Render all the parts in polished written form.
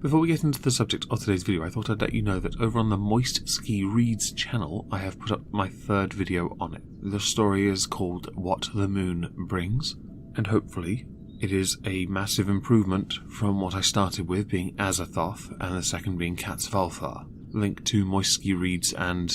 Before we get into the subject of today's video, I thought I'd let you know that over on the Moist Ski Reads channel, I have put up my third video on it. The story is called What the Moon Brings, and hopefully it is a massive improvement from what I started with, being Azathoth, and the second being Catsvalthar. Link to Moist Ski Reads and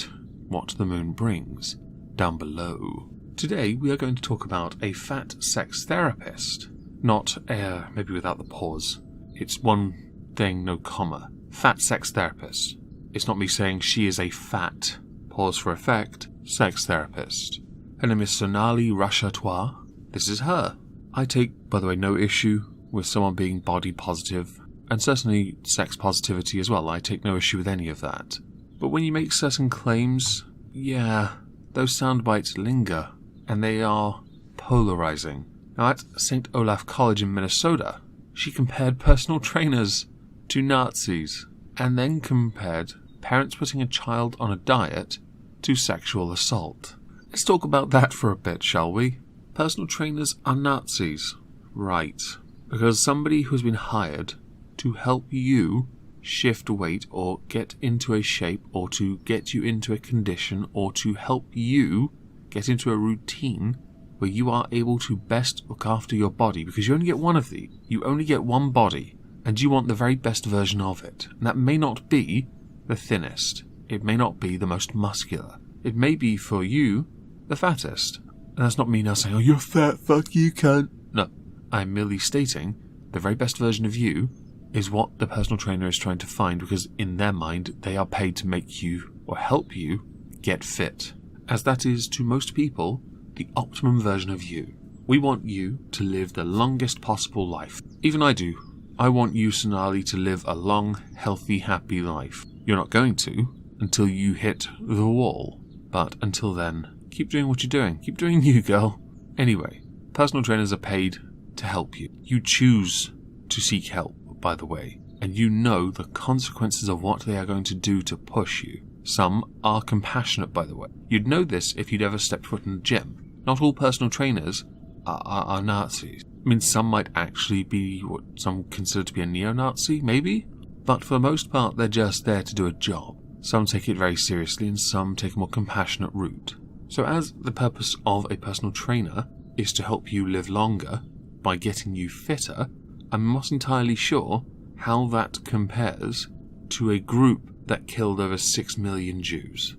What the Moon Brings down below. Today we are going to talk about a fat sex therapist. Not, maybe without the pause. It's one thing, no comma. Fat sex therapist. It's not me saying she is a fat, pause for effect, sex therapist. Her name is Sonali Rashatois. This is her. I take, by the way, no issue with someone being body positive, and certainly sex positivity as well. I take no issue with any of that. But when you make certain claims, yeah, those sound bites linger, and they are polarizing. Now at St. Olaf College in Minnesota, she compared personal trainers to Nazis, and then compared parents putting a child on a diet to sexual assault. Let's talk about that for a bit, shall we? Personal trainers are Nazis. Right. Because somebody who's been hired to help you shift weight or get into a shape or to get you into a condition or to help you get into a routine where you are able to best look after your body, because you only get one of these. You only get one body, and you want the very best version of it. And that may not be the thinnest. It may not be the most muscular. It may be, for you, the fattest. And that's not me now saying, oh, you're fat, fuck you, cunt. No, I'm merely stating the very best version of you is what the personal trainer is trying to find, because in their mind, they are paid to make you, or help you, get fit. As that is, to most people, the optimum version of you. We want you to live the longest possible life. Even I do. I want you, Sonali, to live a long, healthy, happy life. You're not going to until you hit the wall. But until then, keep doing what you're doing. Keep doing you, girl. Anyway, personal trainers are paid to help you. You choose to seek help, by the way, and you know the consequences of what they are going to do to push you. Some are compassionate, by the way. You'd know this if you'd ever stepped foot in a gym. Not all personal trainers are Nazis. I mean, some might actually be what some consider to be a neo-Nazi, maybe? But for the most part, they're just there to do a job. Some take it very seriously, and some take a more compassionate route. So as the purpose of a personal trainer is to help you live longer by getting you fitter, I'm not entirely sure how that compares to a group that killed over 6 million Jews.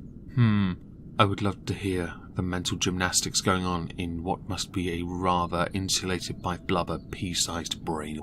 I would love to hear the mental gymnastics going on in what must be a rather insulated by blubber pea-sized brain.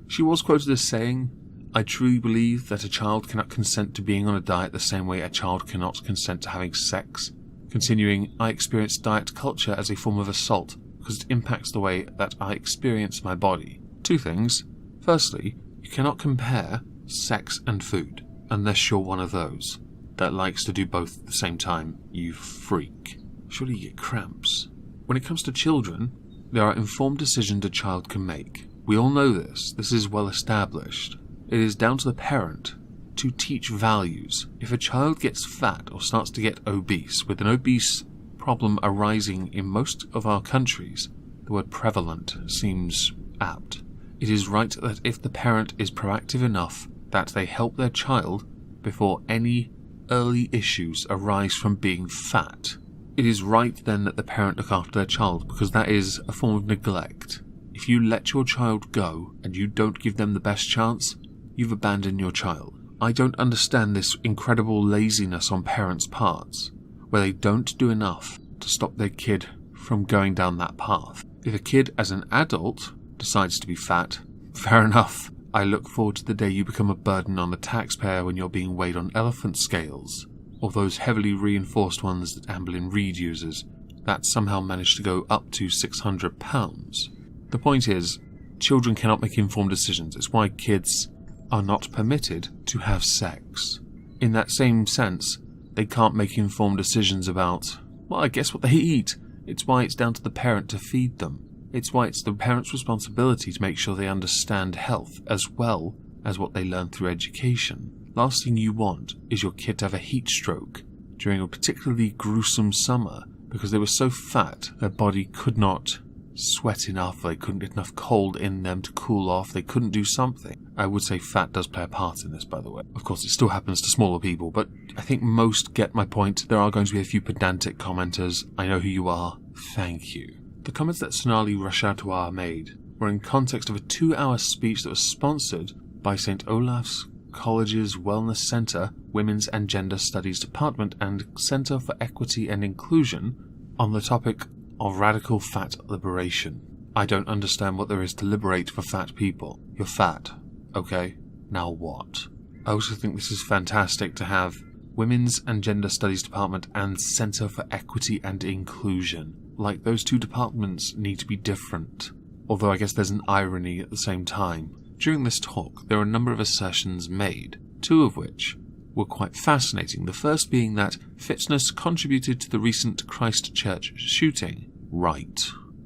She was quoted as saying, "I truly believe that a child cannot consent to being on a diet the same way a child cannot consent to having sex." Continuing, "I experience diet culture as a form of assault because it impacts the way that I experience my body." Two things. Firstly, you cannot compare sex and food unless you're one of those that likes to do both at the same time, you freak. Surely you get cramps. When it comes to children, there are informed decisions a child can make. We all know this. This is well established. It is down to the parent to teach values. If a child gets fat or starts to get obese, with an obese problem arising in most of our countries, the word prevalent seems apt. It is right that if the parent is proactive enough that they help their child before any early issues arise from being fat, it is right then that the parent look after their child, because that is a form of neglect. If you let your child go and you don't give them the best chance, you've abandoned your child. I don't understand this incredible laziness on parents' parts, where they don't do enough to stop their kid from going down that path. If a kid as an adult decides to be fat, fair enough. I look forward to the day you become a burden on the taxpayer when you're being weighed on elephant scales, or those heavily reinforced ones that Amberlin Reed uses, that somehow manage to go up to £600. The point is, children cannot make informed decisions. It's why kids are not permitted to have sex. In that same sense, they can't make informed decisions about, well, I guess what they eat. It's why it's down to the parent to feed them. It's why it's the parent's responsibility to make sure they understand health as well as what they learn through education. Last thing you want is your kid to have a heat stroke during a particularly gruesome summer because they were so fat their body could not sweat enough, they couldn't get enough cold in them to cool off, they couldn't do something. I would say fat does play a part in this, by the way. Of course, it still happens to smaller people, but I think most get my point. There are going to be a few pedantic commenters. I know who you are. Thank you. The comments that Sonali Rashatoir made were in context of a 2-hour speech that was sponsored by St. Olaf's College's Wellness Centre, Women's and Gender Studies Department, and Centre for Equity and Inclusion on the topic of radical fat liberation. I don't understand what there is to liberate for fat people. You're fat. Okay, now what? I also think this is fantastic to have Women's and Gender Studies Department and Centre for Equity and Inclusion. Like, those two departments need to be different. Although I guess there's an irony at the same time. During this talk, there were a number of assertions made, 2 of which were quite fascinating. The first being that fitness contributed to the recent Christchurch shooting. Right.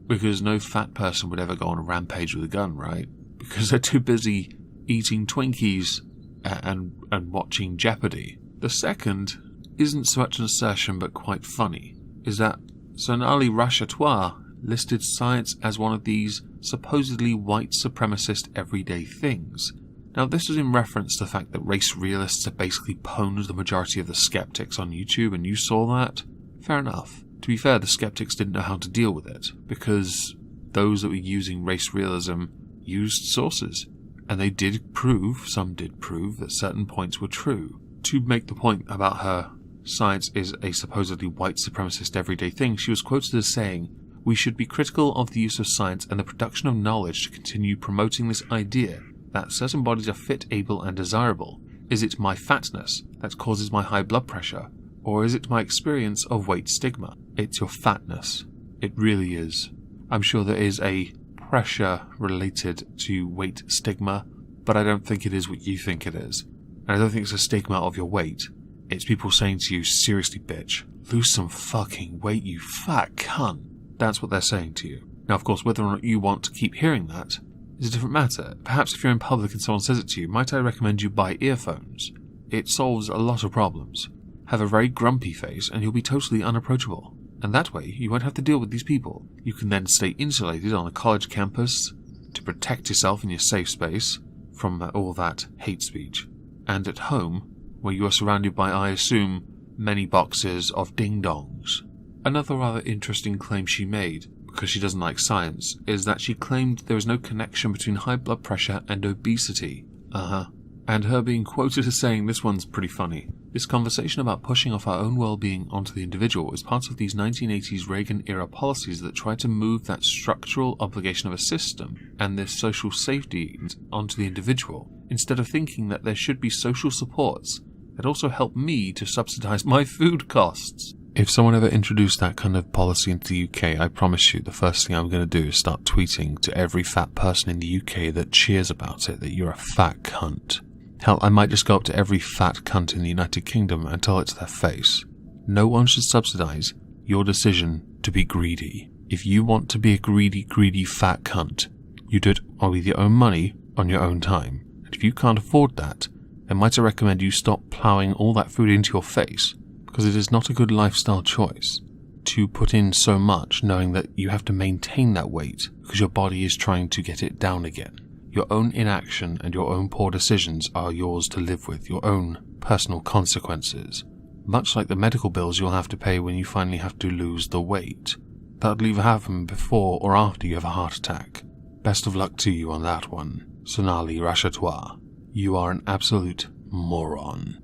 Because no fat person would ever go on a rampage with a gun, right? Because they're too busy eating Twinkies and watching Jeopardy. The second isn't so much an assertion but quite funny, is that Sonali Rashatoir listed science as one of these supposedly white supremacist everyday things. Now, this was in reference to the fact that race realists have basically pwned the majority of the skeptics on YouTube, and you saw that. Fair enough. To be fair, the skeptics didn't know how to deal with it, because those that were using race realism used sources, and they did prove, some did prove, that certain points were true. To make the point about her science is a supposedly white supremacist everyday thing, she was quoted as saying, "We should be critical of the use of science and the production of knowledge to continue promoting this idea that certain bodies are fit, able, and desirable. Is it my fatness that causes my high blood pressure? Or is it my experience of weight stigma? It's your fatness. It really is. I'm sure there is a pressure related to weight stigma, but I don't think it is what you think it is. And I don't think it's a stigma of your weight. It's people saying to you, seriously bitch, lose some fucking weight, you fat cunt. That's what they're saying to you. Now, of course, whether or not you want to keep hearing that is a different matter. Perhaps if you're in public and someone says it to you, might I recommend you buy earphones? It solves a lot of problems. Have a very grumpy face and you'll be totally unapproachable. And that way, you won't have to deal with these people. You can then stay insulated on a college campus to protect yourself in your safe space from all that hate speech. And at home, where you are surrounded by, I assume, many boxes of ding-dongs. Another rather interesting claim she made, because she doesn't like science, is that she claimed there is no connection between high blood pressure and obesity. And her being quoted as saying, this one's pretty funny, this conversation about pushing off our own well-being onto the individual is part of these 1980s Reagan-era policies that try to move that structural obligation of a system and this social safety onto the individual, instead of thinking that there should be social supports that also help me to subsidise my food costs. If someone ever introduced that kind of policy into the UK, I promise you the first thing I'm going to do is start tweeting to every fat person in the UK that cheers about it that you're a fat cunt. Hell, I might just go up to every fat cunt in the United Kingdom and tell it to their face. No one should subsidise your decision to be greedy. If you want to be a greedy fat cunt, you do it with your own money on your own time. And if you can't afford that, then might I recommend you stop ploughing all that food into your face, because it is not a good lifestyle choice to put in so much knowing that you have to maintain that weight because your body is trying to get it down again. Your own inaction and your own poor decisions are yours to live with, your own personal consequences. Much like the medical bills you'll have to pay when you finally have to lose the weight. That'll either happen before or after you have a heart attack. Best of luck to you on that one, Sonali Rashatoir. You are an absolute moron.